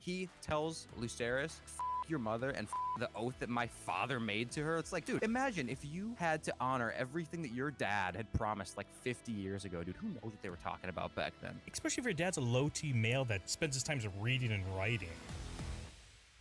He tells Lucerys, your mother and the oath that my father made to her. It's like, dude, imagine if you had to honor everything that your dad had promised like 50 years ago, dude. Who knows what they were talking about back then? Especially if your dad's a low-T male that spends his time reading and writing.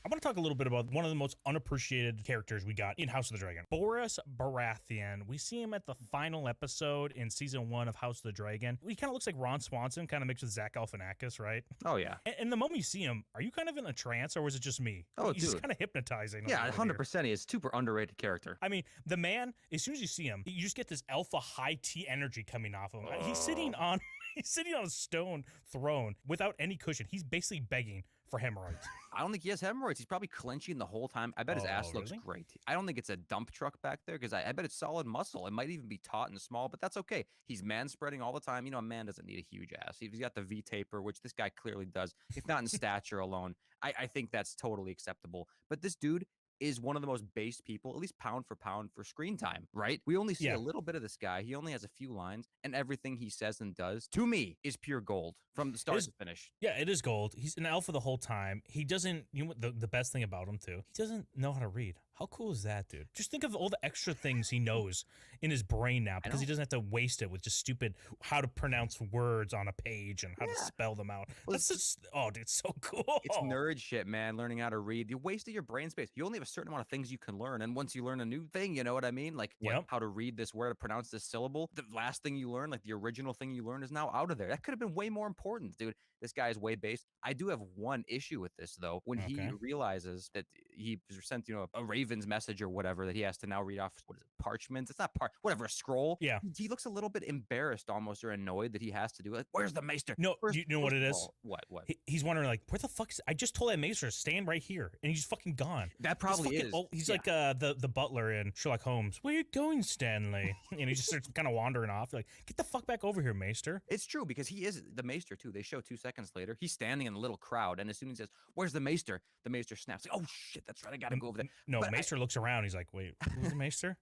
I want to talk a little bit about one of the most unappreciated characters we got in House of the Dragon. Borros Baratheon. We see him at the final episode in season 1 of House of the Dragon. He kind of looks like Ron Swanson, kind of mixed with Zach Galifianakis, right? Oh, yeah. And the moment you see him, are you kind of in a trance or was it just me? Oh, He's just kind of hypnotizing. Yeah, 100%. He is super underrated character. I mean, the man, as soon as you see him, you just get this alpha high T energy coming off of him. He's sitting on a stone throne without any cushion. He's basically begging for hemorrhoids. I don't think he has hemorrhoids. He's probably clenching the whole time. I bet his ass looks great. I don't think it's a dump truck back there because I bet it's solid muscle. It might even be taut and small, but that's okay. He's man spreading all the time. You know, a man doesn't need a huge ass. He's got the V taper, which this guy clearly does. If not in stature alone, I think that's totally acceptable. But this dude is one of the most based people, at least pound for pound, for screen time, right? We only see a little bit of this guy. He only has a few lines, and everything he says and does, to me, is pure gold from the start to finish. Yeah, it is gold. He's an alpha the whole time. He doesn't, you know what the best thing about him, too? He doesn't know how to read. How cool is that, dude? Just think of all the extra things he knows in his brain now because he doesn't have to waste it with just stupid how to pronounce words on a page and how to spell them out. Well, that's just, oh, dude, it's so cool. It's nerd shit, man, learning how to read. You wasted your brain space. You only have a certain amount of things you can learn, and once you learn a new thing, you know what I mean? Like how to read this word, to pronounce this syllable, the last thing you learn, like the original thing you learned is now out of there. That could have been way more important, dude. This guy is way based. I do have one issue with this, though. When he realizes that he was sent, a Raven's message or whatever, that he has to now read off, what is it, parchment? It's not whatever, a scroll. Yeah. He looks a little bit embarrassed almost, or annoyed that he has to do it. Like, where's the maester? No, you know what it is? What? He's wondering, like, where the fuck is... I just told that maester to stand right here, and he's fucking gone. That probably is. He's like the butler in Sherlock Holmes. Where you going, Stanley? And he just starts kind of wandering off. You're like, get the fuck back over here, maester. It's true, because he is the maester, too. They show 2 seconds later. He's standing in a little crowd, and as soon as he says, where's the maester snaps. Like, oh, shit, that's right. I got to go over there. No, but maester looks around. He's like, wait, who's the maester?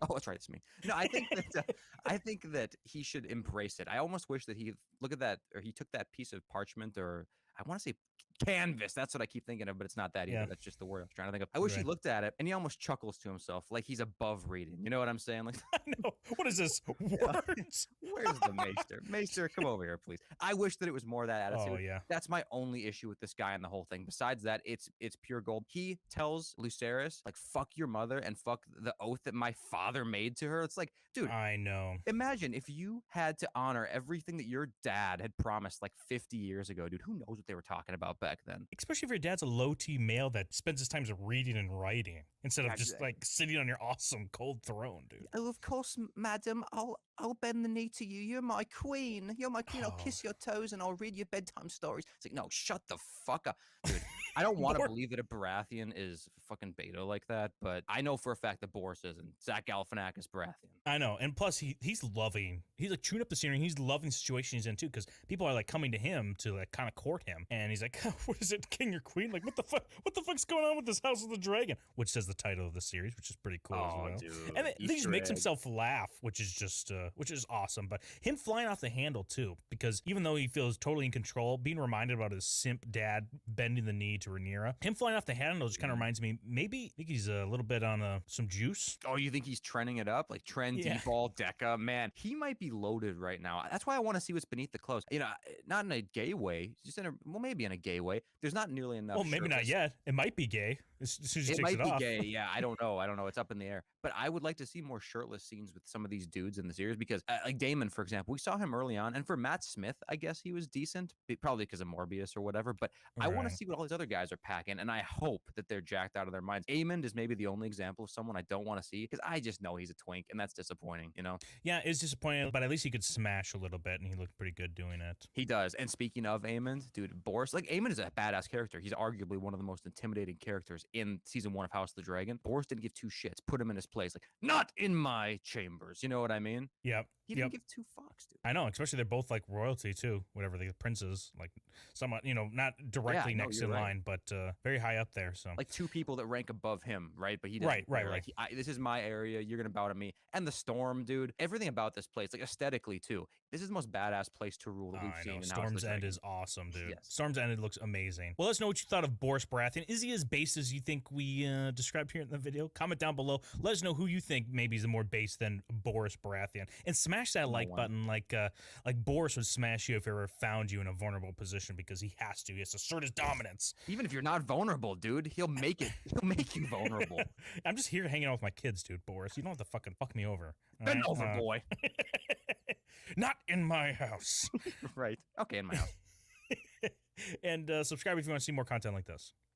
Oh, that's right. It's me. No, I think that he should embrace it. I almost wish that he took that piece of parchment, or I want to say canvas. That's what I keep thinking of, but it's not that either. That's just the word I was trying to think of. I wish he looked at it and he almost chuckles to himself, like he's above reading. You know what I'm saying? Like, I know. What is this? Words? Where's the maester? Maester, come over here, please. I wish that it was more of that attitude. Oh, yeah. That's my only issue with this guy and the whole thing. Besides that, it's pure gold. He tells Lucerys, like, fuck your mother and fuck the oath that my father made to her. It's like, dude, I know. Imagine if you had to honor everything that your dad had promised like 50 years ago, dude. Who knows what they were talking about back then? Especially if your dad's a low-T male that spends his time reading and writing instead of just like sitting on your awesome cold throne, dude. Oh, of course, madam. I'll bend the knee to you. You're my queen. You're my queen. I'll kiss your toes and I'll read your bedtime stories. It's like, no, shut the fuck up, dude. I don't want to believe that a Baratheon is fucking beta like that, but I know for a fact that Borros isn't. Zach Galifianakis Baratheon. I know, and plus he's loving. He's like chewing up the scenery. He's loving the situation he's in too, because people are like coming to him to like kind of court him, and he's like, "What is it, king or queen? Like, what the fuck? What the fuck's going on with this House of the Dragon?" Which says the title of the series, which is pretty cool as well. Dude, and he just makes himself laugh, which is just which is awesome. But him flying off the handle too, because even though he feels totally in control, being reminded about his simp dad bending the knee to Rhaenyra, him flying off the handle just kind of reminds me. Maybe I think he's a little bit on some juice. Oh, you think he's trending it up like Trend, D-Ball, Deca? Man, he might be loaded right now. That's why I want to see what's beneath the clothes. Not in a gay way, just maybe in a gay way. There's not nearly enough. Well, maybe not yet. It might be gay. As soon as he it takes might it be off. gay. Yeah, I don't know. It's up in the air. But I would like to see more shirtless scenes with some of these dudes in the series because, like Daemon, for example, we saw him early on, and for Matt Smith, I guess he was decent, probably because of Morbius or whatever. But I want to see what all these other guys are packing, and I hope that they're jacked out of their minds. Aemond is maybe the only example of someone I don't want to see because I just know he's a twink, and that's disappointing. Yeah, it's disappointing, but at least he could smash a little bit, and he looked pretty good doing it. He does. And speaking of Aemond, dude, Borros, like Aemond is a badass character. He's arguably one of the most intimidating characters in season 1 of House of the Dragon. Borros didn't give 2 shits. Put him in his place. Like, not in my chambers. You know what I mean? Yep. He didn't give two fucks, dude. I know, especially they're both like royalty too, whatever the princes, like somewhat, you know, not directly next in line, but very high up there. So like two people that rank above him, right? But he doesn't. Right. Like, this is my area. You're gonna bow to me. And the storm, dude. Everything about this place, like aesthetically too. This is the most badass place to rule that we've seen. In Storm's End is awesome, dude. Yes. Storm's End looks amazing. Well, let us know what you thought of Borros Baratheon. Is he as base as you think we described here in the video? Comment down below. Let us know who you think maybe is more base than Borros Baratheon, and smash that like button like Borros would smash you if he ever found you in a vulnerable position, because he has to. He has to assert his dominance. Even if you're not vulnerable, dude, he'll make it. He'll make you vulnerable. I'm just here hanging out with my kids, dude. Borros, you don't have to fucking fuck me over. Bend over, boy. Not in my house. Right. Okay, in my house. And subscribe if you want to see more content like this.